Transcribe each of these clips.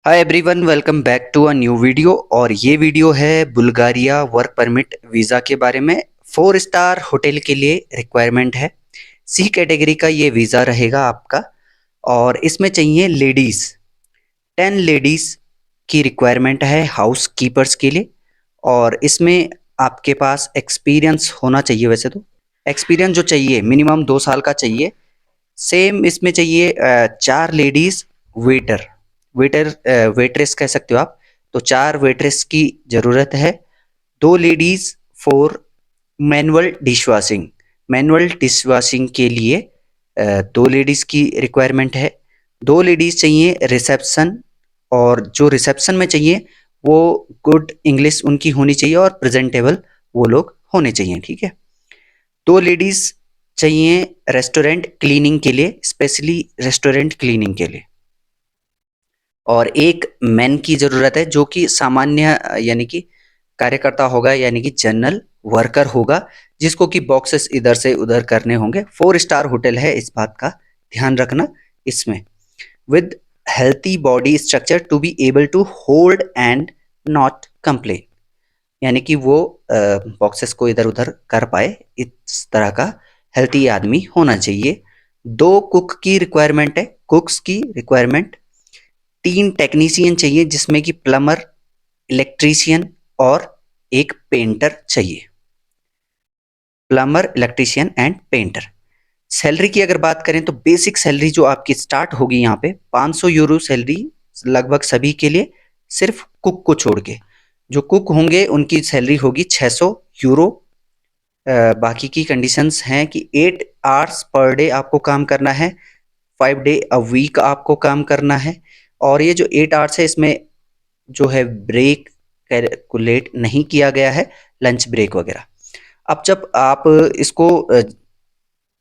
Hi everyone, welcome back to a new video. और ये video है बुल्गारिया वर्क परमिट वीज़ा के बारे में। 4 स्टार होटल के लिए रिक्वायरमेंट है। सी कैटेगरी का ये वीज़ा रहेगा आपका। और इसमें चाहिए लेडीज़, 10 लेडीज़ की रिक्वायरमेंट है हाउस कीपर्स के लिए। और इसमें आपके पास एक्सपीरियंस होना चाहिए। वैसे तो एक्सपीरियंस जो चाहिए मिनिमम 2 साल का चाहिए। सेम इसमें चाहिए 4 लेडीज वेटर, वेट्रेस कह सकते हो आप। तो 4 वेट्रेस की ज़रूरत है। 2 ladies for manual dishwashing. Manual dishwashing के लिए 2 लेडीज़ की रिक्वायरमेंट है। 2 लेडीज़ चाहिए रिसेप्शन। और जो रिसेप्शन में चाहिए वो गुड इंग्लिश उनकी होनी चाहिए और प्रेजेंटेबल वो लोग होने चाहिए। ठीक है। 2 लेडीज चाहिए रेस्टोरेंट क्लीनिंग के लिए, स्पेशली रेस्टोरेंट क्लीनिंग के लिए। और एक मैन की ज़रूरत है जो कि सामान्य यानी कि कार्यकर्ता होगा, यानी कि जनरल वर्कर होगा, जिसको कि बॉक्सेस इधर से उधर करने होंगे। 4 स्टार होटल है, इस बात का ध्यान रखना इसमें। With healthy body structure to be able to hold and not complain, यानी कि वो बॉक्सेस को इधर उधर कर पाए, इस तरह का हेल्थी आदमी होना चाहिए। 2 कुक की रिक्वायरमेंट है, कुक्स की रिक्वायरमेंट। 3 टेक्नीशियन चाहिए, जिसमें कि प्लम्बर, इलेक्ट्रीशियन और एक पेंटर चाहिए। Plumber, electrician and painter. Salary की अगर बात करें तो बेसिक सैलरी जो आपकी स्टार्ट होगी यहाँ पे 500 यूरो सैलरी लगभग सभी के लिए, सिर्फ कुक को छोड़ के। जो कुक होंगे उनकी सैलरी होगी 600 यूरो। बाकी की कंडीशंस हैं कि 8 आवर्स पर डे आपको काम करना है, 5 डे अ वीक आपको काम करना है। और ये जो 8 आवर्स है, इसमें जो है ब्रेक कैलकुलेट नहीं किया गया है, लंच ब्रेक वगैरह। अब जब आप इसको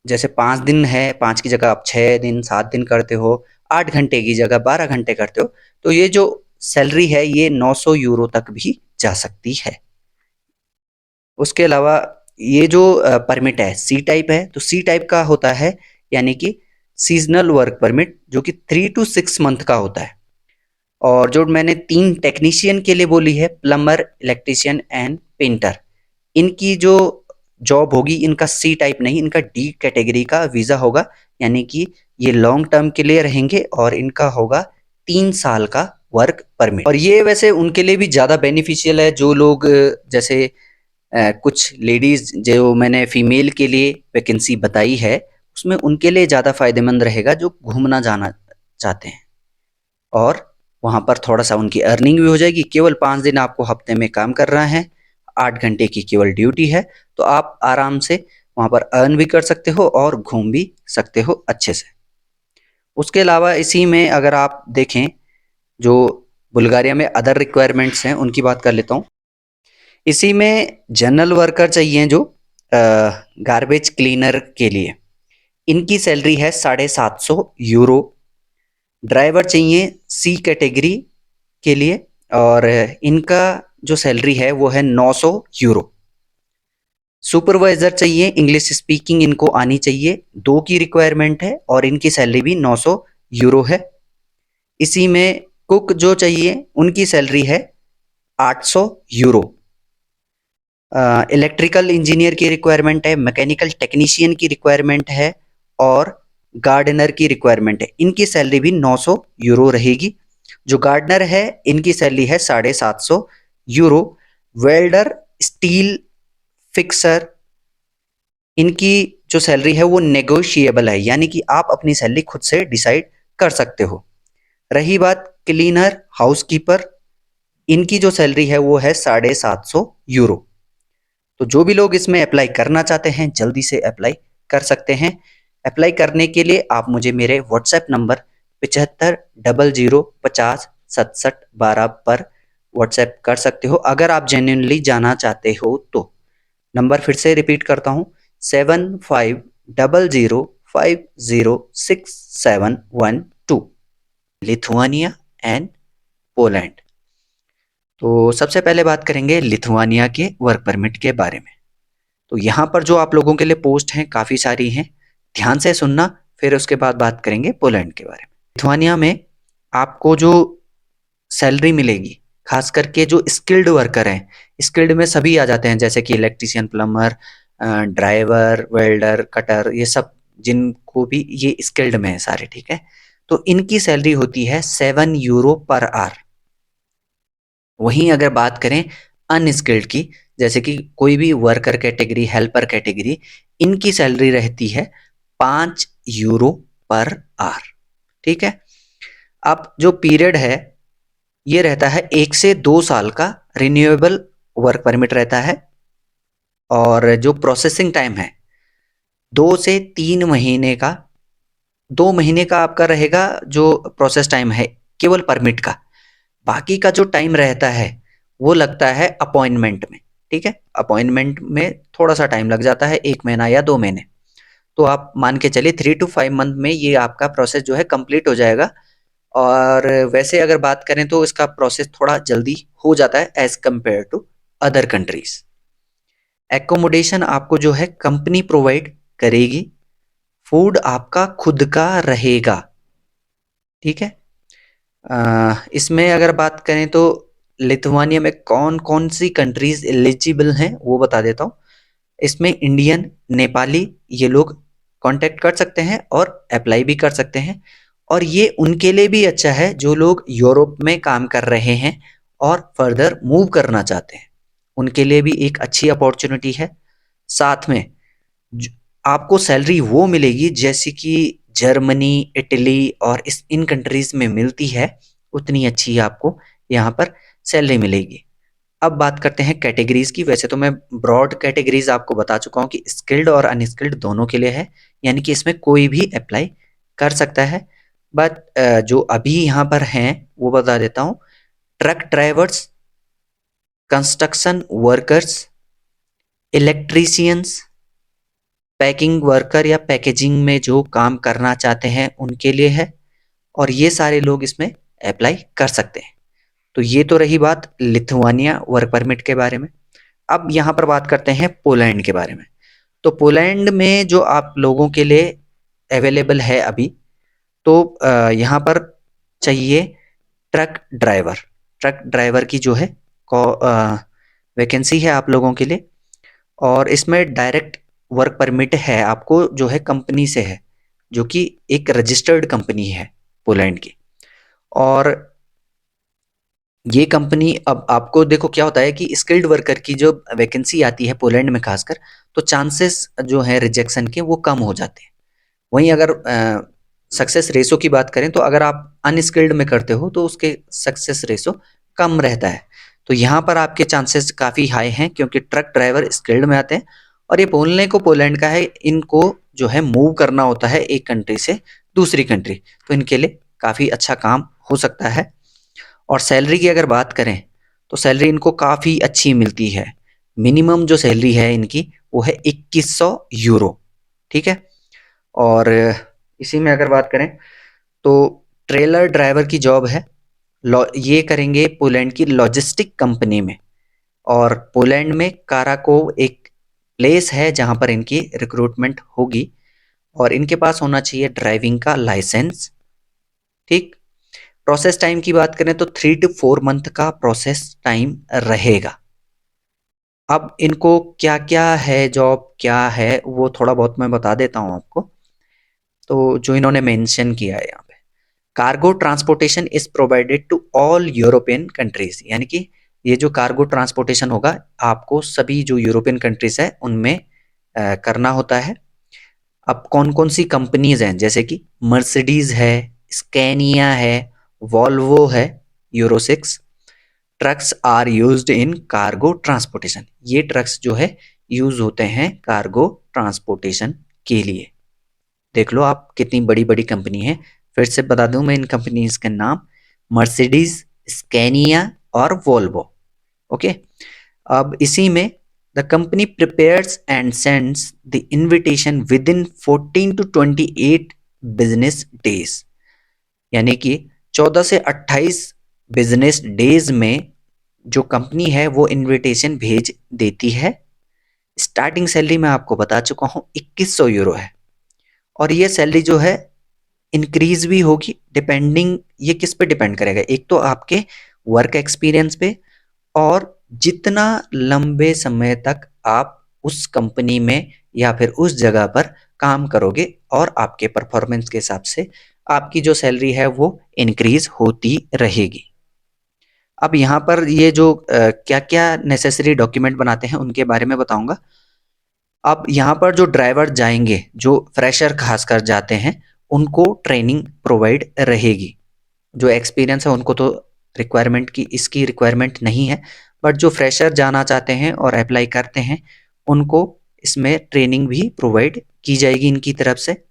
जैसे 5 दिन है, 5 की जगह आप 6 दिन 7 दिन करते हो, 8 घंटे की जगह 12 घंटे करते हो, तो ये जो सैलरी है ये 900 यूरो तक भी जा सकती है। उसके अलावा ये जो परमिट है सी टाइप है, तो सी टाइप का होता है यानी कि सीजनल वर्क परमिट, जो कि 3 to 6 मंथ का होता है। और जो मैंने 3 टेक्नीशियन के लिए बोली है, प्लम्बर, इलेक्ट्रीशियन एंड पेंटर, इनकी जो जॉब होगी, इनका सी टाइप नहीं, इनका डी कैटेगरी का वीज़ा होगा। यानी कि ये लॉन्ग टर्म के लिए रहेंगे और इनका होगा 3 साल का वर्क परमिट। और ये वैसे उनके लिए भी ज़्यादा बेनिफिशियल है जो लोग जैसे कुछ लेडीज़ जो मैंने फीमेल के लिए वैकेंसी बताई है, उसमें उनके लिए ज़्यादा फ़ायदेमंद रहेगा जो घूमना जाना चाहते हैं। और वहाँ पर थोड़ा-सा उनकी अर्निंग भी हो जाएगी। केवल 5 दिन आपको हफ्ते में काम करना है, 8 घंटे की केवल ड्यूटी है, तो आप आराम से वहाँ पर अर्न भी कर सकते हो और घूम भी सकते हो अच्छे से। उसके अलावा इसी में अगर आप देखें, जो बुल्गारिया में अदर रिक्वायरमेंट्स हैं, उनकी बात कर लेता हूँ। इसी में जनरल वर्कर चाहिए जो गार्बेज क्लीनर के लिए, इनकी सैलरी है 750 यूरो। ड्राइवर चाहिए सी कैटेगरी के लिए, और इनका जो सैलरी है वो है 900 यूरो। सुपरवाइजर चाहिए, इंग्लिश स्पीकिंग इनको आनी चाहिए, 2 की रिक्वायरमेंट है और इनकी सैलरी भी 900 यूरो है। इसी में कुक जो चाहिए उनकी सैलरी है 800 यूरो। इलेक्ट्रिकल इंजीनियर की रिक्वायरमेंट है, मैकेनिकल टेक्नीशियन की रिक्वायरमेंट है और गार्डनर की रिक्वायरमेंट है। इनकी सैलरी भी 900 यूरो रहेगी। जो गार्डनर है इनकी सैलरी है 750 यूरो। वेल्डर, स्टील फिक्सर, इनकी जो सैलरी है वो नेगोशिएबल है, यानी कि आप अपनी सैलरी खुद से डिसाइड कर सकते हो। रही बात क्लीनर, हाउसकीपर, इनकी जो सैलरी है वो है 750 यूरो। तो जो भी लोग इसमें अप्लाई करना चाहते हैं जल्दी से अप्लाई कर सकते हैं। अप्लाई करने के लिए आप मुझे मेरे व्हाट्सएप नंबर 7500506712 पर व्हाट्सएप कर सकते हो, अगर आप जेन्युइनली जाना चाहते हो तो। नंबर फिर से रिपीट करता हूँ, 7500506712, लिथुआनिया एंड पोलैंड। तो सबसे पहले बात करेंगे लिथुआनिया के वर्क परमिट के बारे में। तो यहाँ पर जो आप लोगों के लिए पोस्ट हैं काफ़ी सारी हैं, ध्यान से सुनना, फिर उसके बाद बात करेंगे पोलैंड के बारे में। लिथुआनिया में आपको जो सैलरी मिलेगी। खास करके जो स्किल्ड वर्कर हैं, स्किल्ड में सभी आ जाते हैं जैसे कि electrician, plumber, driver, welder, cutter, ये सब जिनको भी ये स्किल्ड में है सारे, ठीक है। तो इनकी सैलरी होती है 7 यूरो पर आवर। वहीं अगर बात करें अनस्किल्ड की, जैसे कि कोई भी वर्कर कैटेगरी, हेल्पर कैटेगरी, इनकी सैलरी रहती है 5 यूरो पर आवर, ठीक है। अब जो पीरियड है ये रहता है 1 से 2 साल का, रिन्यूएबल वर्क परमिट रहता है। और जो प्रोसेसिंग टाइम है 2 से 3 महीने का, 2 महीने का आपका रहेगा जो प्रोसेस टाइम है केवल परमिट का। बाकी का जो टाइम रहता है वो लगता है अपॉइंटमेंट में, ठीक है। अपॉइंटमेंट में थोड़ा सा टाइम लग जाता है, 1 महीना या 2 महीने। तो आप मान के चलिए 3 to 5 मंथ में ये आपका प्रोसेस जो है कंप्लीट हो जाएगा। और वैसे अगर बात करें तो इसका प्रोसेस थोड़ा जल्दी हो जाता है as compare to other countries. Accommodation आपको जो है कंपनी प्रोवाइड करेगी, फूड आपका खुद का रहेगा, ठीक है। इसमें अगर बात करें तो लिथुआनिया में कौन कौन सी कंट्रीज एलिजिबल हैं वो बता देता हूँ। इसमें इंडियन, नेपाली, ये लोग कांटेक्ट कर सकते हैं और अप्लाई भी कर सकते हैं। और ये उनके लिए भी अच्छा है जो लोग यूरोप में काम कर रहे हैं और फर्दर मूव करना चाहते हैं, उनके लिए भी एक अच्छी अपॉर्चुनिटी है। साथ में आपको सैलरी वो मिलेगी जैसे कि जर्मनी, इटली और इन कंट्रीज में मिलती है, उतनी अच्छी आपको यहाँ पर सैलरी मिलेगी। अब बात करते हैं कैटेगरीज की। वैसे तो मैं ब्रॉड कैटेगरीज आपको बता चुका हूँ कि स्किल्ड और अनस्किल्ड दोनों के लिए है, यानी कि इसमें कोई भी अप्लाई कर सकता है। बट जो अभी यहाँ पर हैं वो बता देता हूँ। Truck drivers, construction workers, electricians, packing worker या पैकेजिंग में जो काम करना चाहते हैं उनके लिए है, और ये सारे लोग इसमें अप्लाई कर सकते हैं। तो ये तो रही बात लिथुआनिया वर्क परमिट के बारे में। अब यहाँ पर बात करते हैं पोलैंड के बारे में। तो पोलैंड में जो आप लोगों के लिए अवेलेबल है अभी, तो यहाँ पर चाहिए ट्रक ड्राइवर। ट्रक ड्राइवर की जो है वैकेंसी है आप लोगों के लिए, और इसमें डायरेक्ट वर्क परमिट है आपको जो है कंपनी से है, जो कि एक रजिस्टर्ड कंपनी है पोलैंड की। और ये कंपनी, अब आपको देखो क्या होता है कि स्किल्ड वर्कर की जो वैकेंसी आती है पोलैंड में खासकर, तो चांसेस जो है रिजेक्शन के वो कम हो जाते हैं। वहीं अगर सक्सेस रेशो की बात करें तो अगर आप अनस्किल्ड में करते हो तो उसके सक्सेस रेशो कम रहता है। तो यहाँ पर आपके चांसेस काफ़ी हाई हैं क्योंकि ट्रक ड्राइवर स्किल्ड में आते हैं, और ये बोलने को पोलैंड का है, इनको जो है मूव करना होता है एक कंट्री से दूसरी कंट्री, तो इनके लिए काफ़ी अच्छा काम हो सकता है। और सैलरी की अगर बात करें तो सैलरी इनको काफ़ी अच्छी मिलती है। मिनिमम जो सैलरी है इनकी वो है 2100 यूरो, ठीक है। और इसी में अगर बात करें तो ट्रेलर ड्राइवर की जॉब है, ये करेंगे पोलैंड की लॉजिस्टिक कंपनी में। और पोलैंड में काराकोव एक प्लेस है जहां पर इनकी रिक्रूटमेंट होगी, और इनके पास होना चाहिए ड्राइविंग का लाइसेंस, ठीक। प्रोसेस टाइम की बात करें तो 3 to 4 मंथ का प्रोसेस टाइम रहेगा। अब इनको क्या क्या है, जॉब क्या है, वो थोड़ा बहुत मैं बता देता हूँ आपको। तो जो इन्होंने मेंशन किया है यहाँ पे, cargo transportation is provided to all European countries, यानी कि ये जो कार्गो ट्रांसपोर्टेशन होगा आपको सभी जो यूरोपियन कंट्रीज है उनमें करना होता है। अब कौन कौन सी कंपनीज हैं, जैसे कि मर्सिडीज है, स्कैनिया है, वॉल्वो है, euro 6 trucks are used in cargo transportation. ये ट्रक्स जो है यूज होते हैं कार्गो ट्रांसपोर्टेशन के लिए। देख लो आप कितनी बड़ी बड़ी कंपनी है। फिर से बता दूं मैं इन कंपनीज के नाम, मर्सिडीज, स्कैनिया और वोल्वो, ओके। अब इसी में the company prepares and sends the invitation with in 14 to 28 business days, यानी कि 14 से 28 बिजनेस डेज में जो कंपनी है वो इनविटेशन भेज देती है। स्टार्टिंग सैलरी मैं आपको बता चुका हूँ 2100 यूरो है, और ये सैलरी जो है इंक्रीज भी होगी डिपेंडिंग, ये किस पे डिपेंड करेगा, एक तो आपके वर्क एक्सपीरियंस पे, और जितना लंबे समय तक आप उस कंपनी में या फिर उस जगह पर काम करोगे, और आपके परफॉर्मेंस के हिसाब से आपकी जो सैलरी है वो इंक्रीज होती रहेगी। अब यहाँ पर ये जो क्या क्या नेसेसरी डॉक्यूमेंट बनाते हैं उनके बारे में बताऊंगा। अब यहाँ पर जो ड्राइवर जाएंगे, जो फ्रेशर खासकर जाते हैं, उनको ट्रेनिंग प्रोवाइड रहेगी। जो एक्सपीरियंस है उनको तो रिक्वायरमेंट की इसकी रिक्वायरमेंट नहीं है, बट जो फ्रेशर जाना चाहते हैं और अप्लाई करते हैं उनको इसमें ट्रेनिंग भी प्रोवाइड की जाएगी इनकी तरफ से।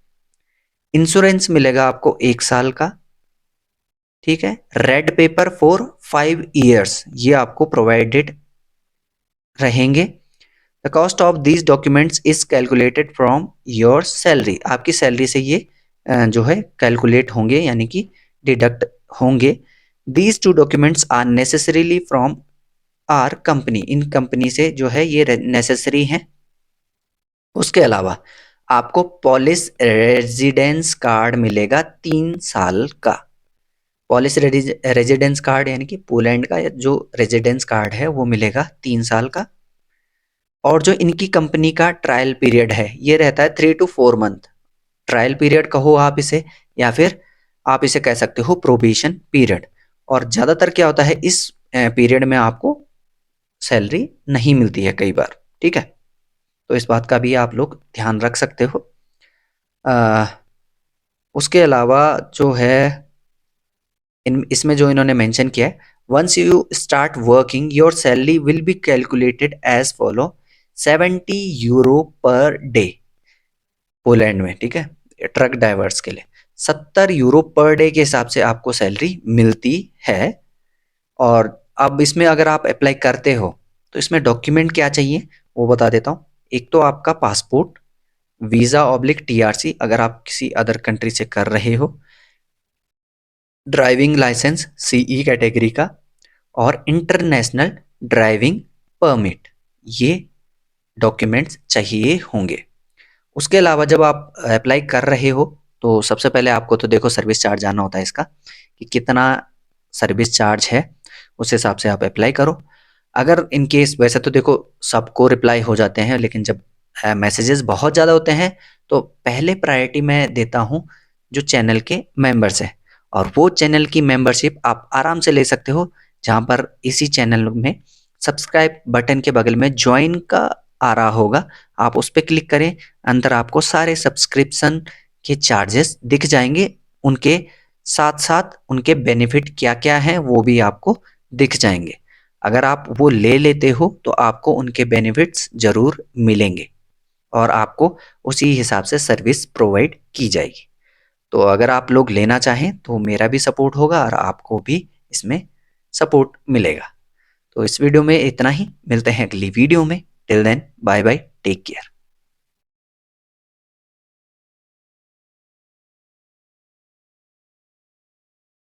इंश्योरेंस मिलेगा आपको 1 साल का, ठीक है। रेड पेपर फॉर 5 years ये आपको प्रोवाइडेड रहेंगे। The cost of these documents is calculated from your salary, आपकी सैलरी से ये जो है कैलकुलेट होंगे, यानी कि डिडक्ट होंगे। These two documents are necessarily from our company, इन कंपनी से जो है ये नेसेसरी हैं। उसके अलावा आपको पॉलिश रेजिडेंस कार्ड मिलेगा 3 साल का। पॉलिश रेजिडेंस कार्ड यानी कि पोलैंड का जो रेजिडेंस कार्ड है वो मिलेगा 3 साल का। और जो इनकी कंपनी का ट्रायल पीरियड है ये रहता है 3 to 4 मंथ। ट्रायल पीरियड कहो आप इसे, या फिर आप इसे कह सकते हो प्रोबेशन पीरियड। और ज़्यादातर क्या होता है, इस पीरियड में आपको सैलरी नहीं मिलती है कई बार, ठीक है। तो इस बात का भी आप लोग ध्यान रख सकते हो। अ, उसके अलावा जो है इसमें जो इन्होंने मेंशन किया है, once you start working your salary will be calculated as follow 70 euro per day Poland में, ठीक है। ट्रक ड्राइवर्स के लिए 70 यूरो पर डे के हिसाब से आपको सैलरी मिलती है। और अब इसमें अगर आप अप्लाई करते हो तो इसमें डॉक्यूमेंट क्या चाहिए वो बता देता हूँ। एक तो आपका पासपोर्ट, वीज़ा ऑब्लिक टीआरसी अगर आप किसी अदर कंट्री से कर रहे हो, ड्राइविंग लाइसेंस सीई कैटेगरी का, और इंटरनेशनल ड्राइविंग परमिट, ये डॉक्यूमेंट्स चाहिए होंगे। उसके अलावा जब आप अप्लाई कर रहे हो तो सबसे पहले आपको तो देखो सर्विस चार्ज आना होता है इसका, कि कितना सर्विस चार्ज है, उस हिसाब से आप अप्लाई करो। अगर इन केस, वैसे तो देखो सबको रिप्लाई हो जाते हैं, लेकिन जब मैसेजेस बहुत ज़्यादा होते हैं तो पहले प्रायोरिटी मैं देता हूँ जो चैनल के मेंबर्स हैं। और वो चैनल की मेंबरशिप आप आराम से ले सकते हो, जहाँ पर इसी चैनल में सब्सक्राइब बटन के बगल में ज्वाइन का आ रहा होगा, आप उस पर क्लिक करें। अंदर आपको सारे सब्सक्रिप्शन के चार्जेस दिख जाएंगे, उनके साथ साथ उनके बेनिफिट क्या क्या हैं वो भी आपको दिख जाएंगे। अगर आप वो ले लेते हो तो आपको उनके बेनिफिट्स ज़रूर मिलेंगे और आपको उसी हिसाब से सर्विस प्रोवाइड की जाएगी। तो अगर आप लोग लेना चाहें तो मेरा भी सपोर्ट होगा और आपको भी इसमें सपोर्ट मिलेगा। तो इस वीडियो में इतना ही, मिलते हैं अगली वीडियो में। Till then bye bye, take care.